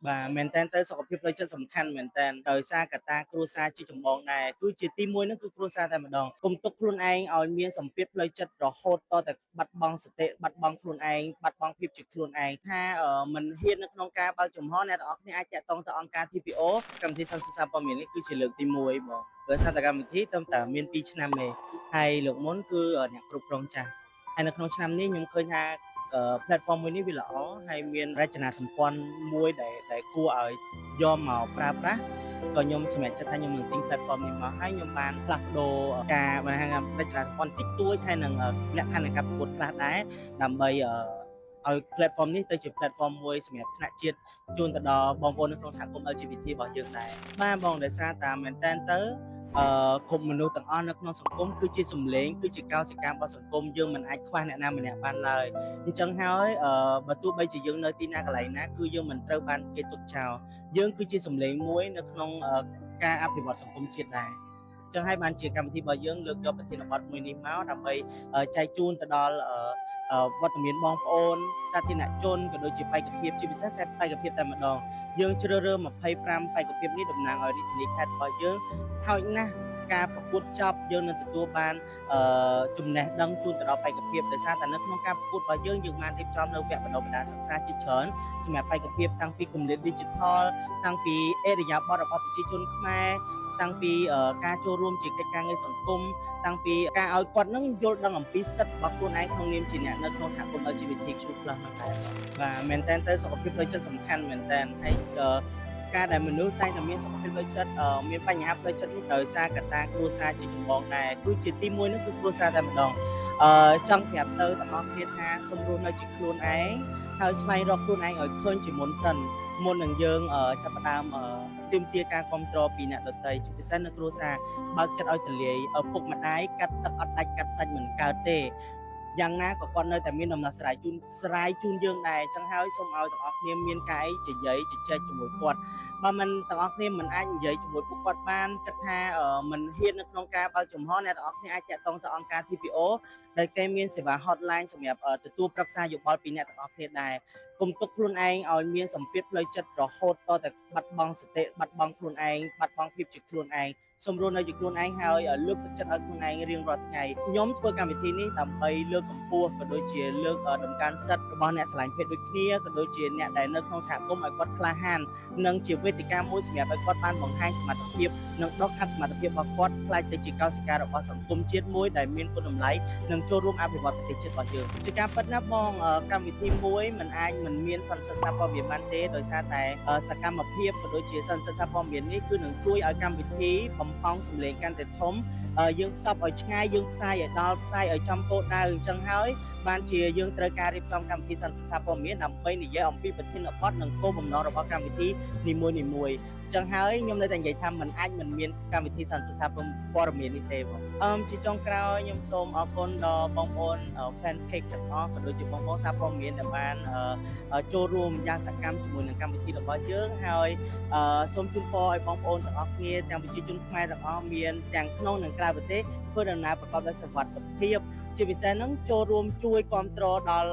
បាទមែនតើទៅសុខភាពផ្លូវចិត្តសំខាន់មែនតើដោយសារកត្តាគ្រួសារជាចម្បងដែរគឺជាទីមួយហ្នឹងគឺគ្រួសារតែម្ដងកុំទុកខ្លួនឯងឲ្យមានសម្ពាធផ្លូវចិត្តរហូតតតែបាត់បង់សតិបាត់បង់ខ្លួនឯងបាត់បង់ភាពជាខ្លួនឯងថាមិនហ៊ាននៅក្នុងការបើកចំហអ្នកទាំងអស់គ្នាអាចតាក់ទងទៅអង្គការ TPO កម្មវិធីសន្តិសុខព័ត៌មាននេះគឺជាលើកទី1បងដោយសារតែកម្មវិធីត្រឹមតែមាន2ឆ្នាំទេហើយលើកមុនគឺអ្នកគ្រប់គ្រងចាស់ហើយនៅក្នុងឆ្នាំនេះខ្ញុំឃើញថាplatform មួយនេះវាល្អហើយមានរចនាសម្ព័ន្ធមួយដែលគួរឲ្យយកមកប្រើប្រាស់ក៏ខ្ញុំសម្រេចចិត្តថាខ្ញុំនឹងទិញ platform នេះមកហើយខ្ញុំបានផ្លាស់ប្ដូរការបានហៅថារចនាសម្ព័ន្ធតិចតួចហើយនឹងលក្ខខណ្ឌនៃការប្រកួតខ្លះដែរដើម្បីឲ្យ platform នេះទៅជា platform មួយសម្រាប់ថ្នាក់ជាតិជូនទៅដល់បងប្អូននៅក្នុងសហគមន៍ LGBT របស់យើងដែរបាទបងដោយសារតែមែនតើទៅគ្រប់មនុស្សទាំងអស់នៅក្នុងសង្គមគឺជាសម្លេងគឺជាកោសិការបស់សង្គមយើងមិនអាចខ្វះអ្នកណាម្នាក់បានឡើយអញ្ចឹងហើយបើទោះបីជាយើងនៅទីណាកន្លែងណាគឺយើងមិនត្រូវបានគេទុកចោលយើងគឺជាសម្លេងមួយនៅក្នុងការអភិវឌ្ឍសង្គមជាតិដែរចឹងហើយបានជាកម្មវិធីរបស់យើងលើកយកប្រធានបទមួយនេះមកដើម្បីចែកជូនទៅដល់វត្តមានបងប្អូនសាធារណជនក៏ដូចជាបេក្ខភាពជាពិសេសតែបេក្ខភាពតែម្ដងយើងជ្រើសរើស25បេក្ខភាពនេះតំណាងឲ្យរាជធានីខេត្តរបស់យើងហើយណាស់ការប្រកួតចប់យើងនឹងទទួលបានចំណេះដឹងជូនទៅដល់បេក្ខភាពដោយសារតែនៅក្នុងការប្រកួតរបស់យើងបានរៀបចំនៅវគ្គបណ្ដុះបណ្ដាលសិក្សាជាច្រើនសម្រាប់បេក្ខភាពតាំងពីគម្លាត Digital តាំងពីអេរយាប័តរបស់ប្រជាជនខ្មែរតាំងពីការចូលរួមជាកិច្ចការងារសង្គមតាំងពីការឲ្យគាត់នឹងយល់ដឹងអំពីសិទ្ធិរបស់ខ្លួនឯងក្នុងនាមជាអ្នកនៅក្នុងសហគមន៍ LGBTQ+ ហ្នឹងដែរបាទមែនតើទៅសុខភាពផ្លូវចិត្តសំខាន់មែនតើហើយការដែលមនុស្សតែងតែមានសុខភាពផ្លូវចិត្តមានបញ្ហាផ្លូវចិត្តនេះដោយសារកត្តាគ្រួសារជាចម្បងដែរគឺជាទី1នោះគឺគ្រួសារតែម្ដងចង់ប្រាប់ទៅទាំងអស់គ្នាថាសូមរស់នៅជាខ្លួនឯងហើយស្វែងរកខ្លួនឯងឲ្យឃើញជាមុនសិនមុននឹងយើងចាប់ផ្ដើមទាមទារការគ្រប់គ្រងពីអ្នកដទៃជាពិសេសនៅគ្រួសារបើកចិត្តឲ្យទលាយឪពុកម្ដាយកាត់ទឹកអត់ដាច់កាត់សាច់មិនកើតទេយ៉ាងណាក៏គាត់នៅតែមានដំណោះស្រាយជូនយើងដែរអញ្ចឹងហើយសូមឲ្យទាំងអស់គ្នាមានការអីនិយាយជជែកជាមួយគាត់បើមិនទាំងអស់គ្នាមិនអាចនិយាយជាមួយពួកគាត់បានគិតថាមិនហ៊ាននៅក្នុងការបើកចំហអ្នកទាំងអស់គ្នាអាចតាក់ទងទៅអង្គការ TPO ដែលគេមានសេវា hotline សម្រាប់ទទួលប្រឹក្សាយោបល់ពីអ្នកទាំងអស់គ្នាដែរកុំទុកខ្លួនឯងឲ្យមានសម្ពាធផ្លូវចិត្តរហូតតតែបាត់បង់សតិបាត់បង់ខ្លួនឯងបាត់បង់ភាពជាខ្លួនឯងសូមរស់នៅជាខ្លួនឯងហើយលើកទឹកចិត្តឲ្យខ្លួនឯងរៀងរាល់ថ្ងៃខ្ញុំធ្វើកម្មវិធីនេះដើម្បីលើកកម្ពស់ក៏ដូចជាលើកតម្កើងសិទ្ធិរបស់អ្នកស្រឡាញ់ភេទដូចគ្នាក៏ដូចជាអ្នកដែលនៅក្នុងសហគមន៍ឲ្យគាត់ក្លាហាននិងជាវេទិកាមួយសម្រាប់ឲ្យគាត់បានបង្ហាញសមត្ថភាពនិងដុសខាត់សមត្ថភាពរបស់គាត់ខ្លាចទៅជាកោសិការបស់សង្គមជាតិមួយដែលមានគុណតម្លៃនិងចូលរួមអភិវឌ្ឍប្រទេសជាតិរបស់យើងជាការពិតណាបងកម្មវិធីមួយមិនអាចមិនមានសន្និសីទសារព័ត៌មានបានទេដោយសារតែសកម្មភាពក៏ដូចជាសន្និសីទសារព័ត៌មាននេះគឺនឹងជួយឲ្យកម្មវិធីបំផង់សម្លេងកាន់តែធំយើងផ្សព្វឲ្យឆ្ងាយយើងផ្សាយឲ្យដល់ផ្សាយឲ្យចំគោលដៅអញ្ចឹងហើយបានជាយើងត្រូវការរៀបចំកម្មវិធីសន្និសីទសារព័ត៌មានដើម្បីនិយាយអំពីប្រធានបទនិងគោលបំណងរបស់កម្មវិធីនីមួយៗចឹងហើយខ្ញុំនៅតែនិយាយថាมันអាចមិនមានកម្មវិធីសន្និសីទសារព័ត៌មាននេះទេបងជាចុងក្រោយខ្ញុំសូមអរគុណដល់បងប្អូន fan page ទាំងអស់ក៏ដូចជាបងប្អូនសារព័ត៌មានដែលបានចូលរួមយ៉ាងសកម្មជាមួយនឹងកម្មវិធីរបស់យើងហើយសូមជូនពរឲ្យបងប្អូនទាំងអស់គ្នាទាំងប្រជាជនខ្មែរទាំងអស់មានទាំងក្នុងនិងក្រៅប្រទេសធ្វើដំណើរប្រកបដោយសុវត្ថិភាពជាពិសេសហ្នឹងចូលរួមជួយគ្រប់គ្រងដល់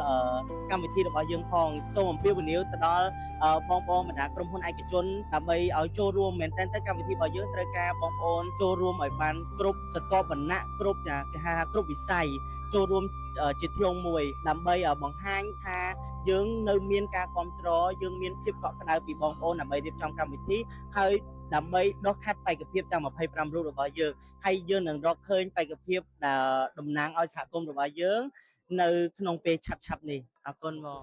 កម្មវិធីរបស់យើងផងសូមអំពាវនាវទៅដល់បងប្អូនបណ្ដាក្រុមហ៊ុនឯកជនដើម្បីឲ្យចូលរួមមែនទែនទៅកម្មវិធីរបស់យើងត្រូវការបងប្អូនចូលរួមឲ្យបានគ្រប់ស្រទាប់វណ្ណៈគ្រប់គេហៅថាគ្រប់វិស័យចូលរួមជាធ្លុងមួយដើម្បីបង្ហាញថាយើងនៅមានការគ្រប់គ្រងយើងមានភាពកក់ក្ដៅពីបងប្អូនដើម្បីរៀបចំកម្មវិធីហើយដើម្បីដុសខាត់បេក្ខភាពទាំង25រូបរបស់យើងហើយយើងនឹងរកឃើញបេក្ខភាពដែលតំណាងឲ្យសហគមន៍របស់យើងនៅក្នុងពេលឆាប់ៗនេះអរគុណបង